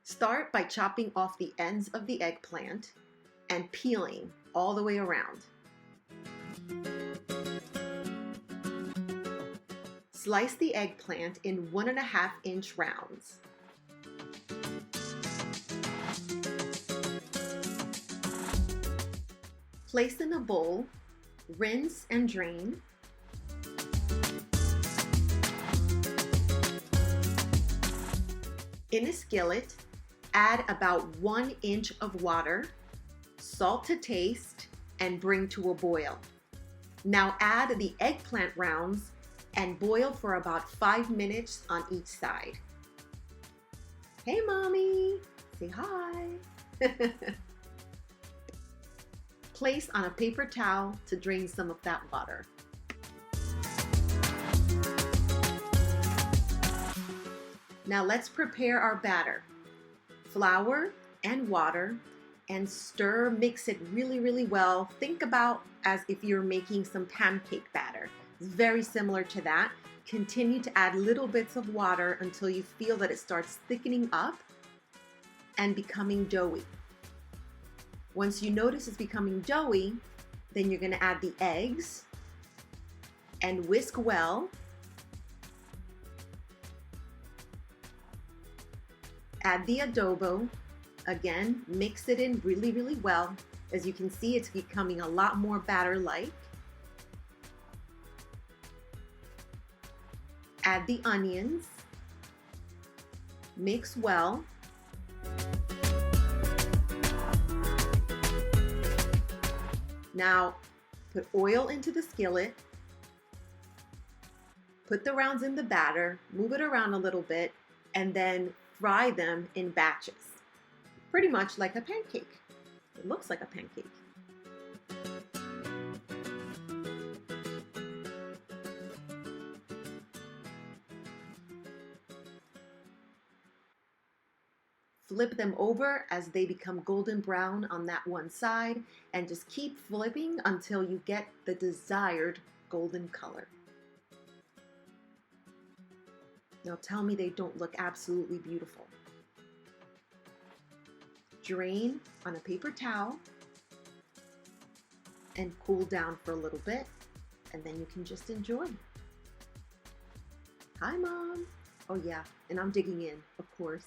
Start by chopping off the ends of the eggplant and peeling all the way around. Slice the eggplant in 1.5-inch rounds. Place in a bowl, rinse and drain. In a skillet, add about 1 inch of water, salt to taste, and bring to a boil. Now add the eggplant rounds and boil for about 5 minutes on each side. Hey, Mommy, say hi. Place on a paper towel to drain some of that water. Now let's prepare our batter. Flour and water, and stir, mix it really well. Think about as if you're making some pancake batter. It's very similar to that. Continue to add little bits of water until you feel that it starts thickening up and becoming doughy. Once you notice it's becoming doughy, then you're going to add the eggs and whisk well. Add the adobo. Again, mix it in really well. As you can see, it's becoming a lot more batter-like. Add the onions. Mix well. Now, put oil into the skillet. Put the rounds in the batter, move it around a little bit, and then fry them in batches. Pretty much like a pancake. It looks like a pancake. Flip them over as they become golden brown on that one side, and just keep flipping until you get the desired golden color. Now tell me they don't look absolutely beautiful. Drain on a paper towel and cool down for a little bit, and then you can just enjoy. Hi, Mom. Oh yeah, and I'm digging in, of course.